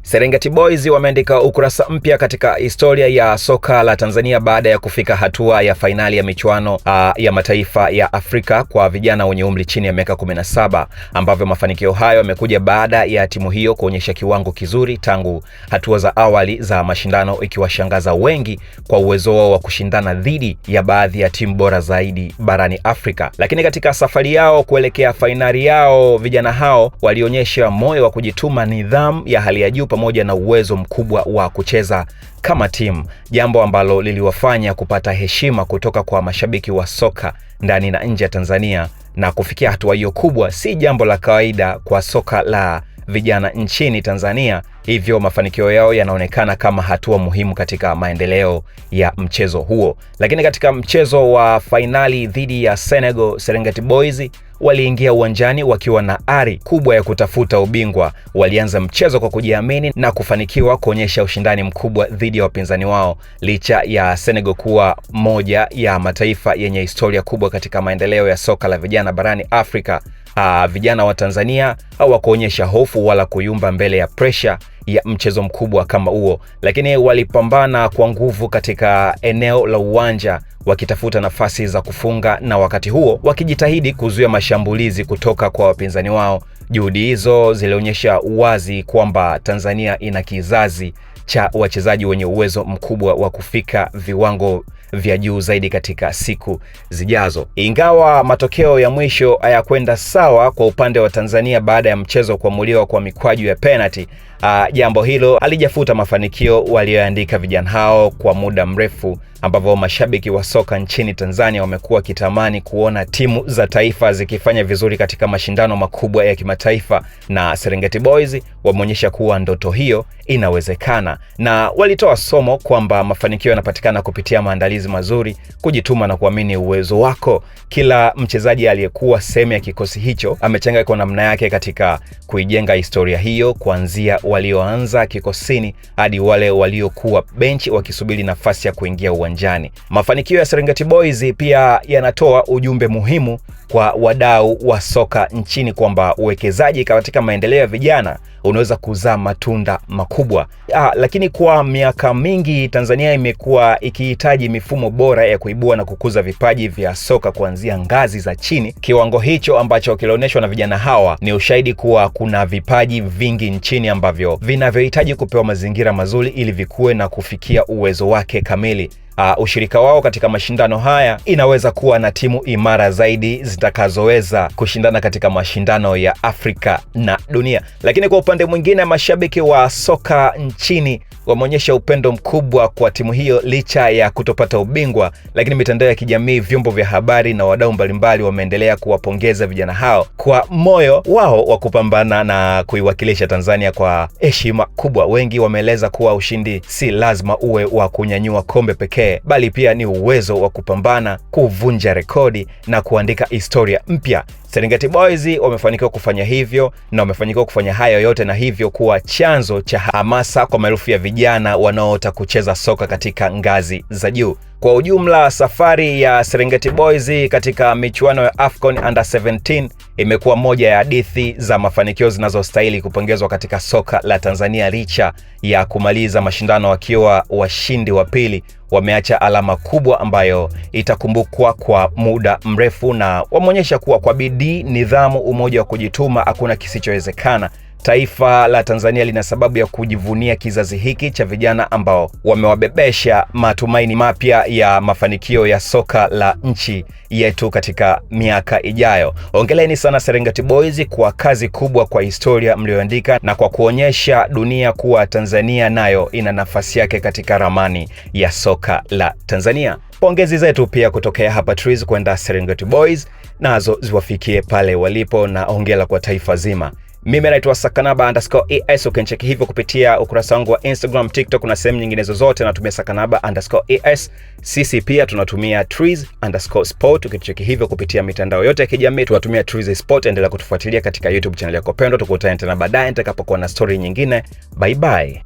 Serengeti Boys wameandika ukurasa mpya katika historia ya soka la Tanzania baada ya kufika hatua ya fainali ya michuano ya mataifa ya Afrika kwa vijana wenye umri chini ya miaka 17, ambavyo mafanikio hayo yamekuja baada ya timu hiyo kuonyesha kiwango kizuri tangu hatua za awali za mashindano, ikiwashangaza wengi kwa uwezo wao wa kushindana dhidi ya baadhi ya timu bora zaidi barani Afrika. Lakini katika safari yao kuelekea fainali yao, vijana hao walionyesha moyo wa kujituma, nidhamu ya hali ya juu pamoja na uwezo mkubwa wa kucheza kama timu, jambo ambalo liliwafanya kupata heshima kutoka kwa mashabiki wa soka ndani na nje ya Tanzania. Na kufikia hatua hiyo kubwa si jambo la kawaida kwa soka la vijana nchini Tanzania, hivyo mafanikio yao yanaonekana kama hatua muhimu katika maendeleo ya mchezo huo. Lakini katika mchezo wa fainali dhidi ya Senegal, Serengeti Boys waliingia uwanjani wakiwa na ari kubwa ya kutafuta ubingwa. Walianza mchezo kwa kujiamini na kufanikiwa kuonyesha ushindani mkubwa dhidi ya wapinzani wao, licha ya Senegal kuwa moja ya mataifa yenye historia kubwa katika maendeleo ya soka la vijana barani Afrika. Vijana wa Tanzania hawakuonyesha hofu wala kuyumba mbele ya pressure ya mchezo mkubwa kama huo, lakini walipambana kwa nguvu katika eneo la uwanja wakitafuta nafasi za kufunga, na wakati huo wakijitahidi kuzuia mashambulizi kutoka kwa wapinzani wao. Juhudi hizo zilionyesha wazi kwamba Tanzania ina kizazi cha wachezaji wenye uwezo mkubwa wa kufika viwango vya juu zaidi katika siku zijazo. Ingawa matokeo ya mwisho hayakwenda sawa kwa upande wa Tanzania baada ya mchezo kuamuliwa kwa mikwaju ya penalty, jambo hilo halijafuta mafanikio walioandika vijana hao kwa muda mrefu, ambapo mashabiki wa soka nchini Tanzania wamekuwa wakitamani kuona timu za taifa zikifanya vizuri katika mashindano makubwa ya kimataifa, na Serengeti Boys wameonyesha kuwa ndoto hiyo inawezekana, na walitoa somo kwamba mafanikio yanapatikana kupitia maandalizi mazuri, kujituma na kuamini uwezo wako. Kila mchezaji aliyekuwa sehemu ya kikosi hicho amechangia kwa namna yake katika kuijenga historia hiyo, kuanzia walioanza kikosini hadi wale waliokuwa benchi wakisubiri nafasi ya kuingia uwanjani. Mafanikio ya Serengeti Boys pia yanatoa ujumbe muhimu kwa wadau wa soka nchini kwamba uwekezaji katika maendeleo ya vijana unaweza kuzaa matunda makubwa. Lakini kwa miaka mingi Tanzania imekuwa ikihitaji mifumo bora ya kuibua na kukuza vipaji vya soka kuanzia ngazi za chini. Kiwango hicho ambacho kilionyeshwa na vijana hawa ni ushahidi kuwa kuna vipaji vingi nchini ambavyo vinavyohitaji kupewa mazingira mazuri ili vikue na kufikia uwezo wake kamili. Ushirika wao katika mashindano haya inaweza kuwa na timu imara zaidi zitakazoweza kushindana katika mashindano ya Afrika na dunia. Lakini kwa upande mwingine, mashabiki wa soka nchini wameonyesha upendo mkubwa kwa timu hiyo licha ya kutopata ubingwa. Lakini mitandao ya kijamii, vyombo vya habari na wadau mbalimbali wameendelea kuwapongeza vijana hao kwa moyo wao wa kupambana na kuiwakilisha Tanzania kwa heshima kubwa. Wengi wameeleza kuwa ushindi si lazima uwe wa kunyanyua kombe pekee, bali pia ni uwezo wa kupambana, kuvunja rekodi na kuandika historia mpya. Serengeti Boys wamefanikiwa kufanya hivyo, na wamefanikiwa kufanya hayo yote na hivyo kuwa chanzo cha hamasa kwa maelfu ya vijana wanaotaka kucheza soka katika ngazi za juu. Kwa ujumla, safari ya Serengeti Boys katika michuano ya AFCON Under 17 imekuwa moja ya hadithi za mafanikio zinazostahili kupongezwa katika soka la Tanzania. Licha ya kumaliza mashindano wakiwa washindi wa pili, wameacha alama kubwa ambayo itakumbukwa kwa muda mrefu, na wameonyesha kuwa kwa bidii, nidhamu, umoja wa kujituma hakuna kisichowezekana. Taifa la Tanzania lina sababu ya kujivunia kizazi hiki cha vijana ambao wamewabebesha matumaini mapya ya mafanikio ya soka la nchi yetu katika miaka ijayo. Hongereni sana Serengeti Boys kwa kazi kubwa, kwa historia mlioandika na kwa kuonyesha dunia kuwa Tanzania nayo ina nafasi yake katika ramani ya soka la Tanzania. Pongezi zetu pia kutokea hapa Trees kwenda Serengeti Boys, nazo ziwafikie pale walipo, na hongera kwa taifa zima. Mimi naitwa Sakanaba_ES. Ukincheki hivyo kupitia ukurasa wangu wa Instagram, TikTok na sehemu nyingine zozote natumia Sakanaba_ES. Sisi pia tunatumia Trees_Sport. Ukincheki hivyo kupitia mitandao yote ya kijamii tunatumia Trees Sport. Endelea kutufuatilia katika YouTube channel yako pendwa. Tukutane tena baadaye nitakapokuwa na story nyingine. Bye bye.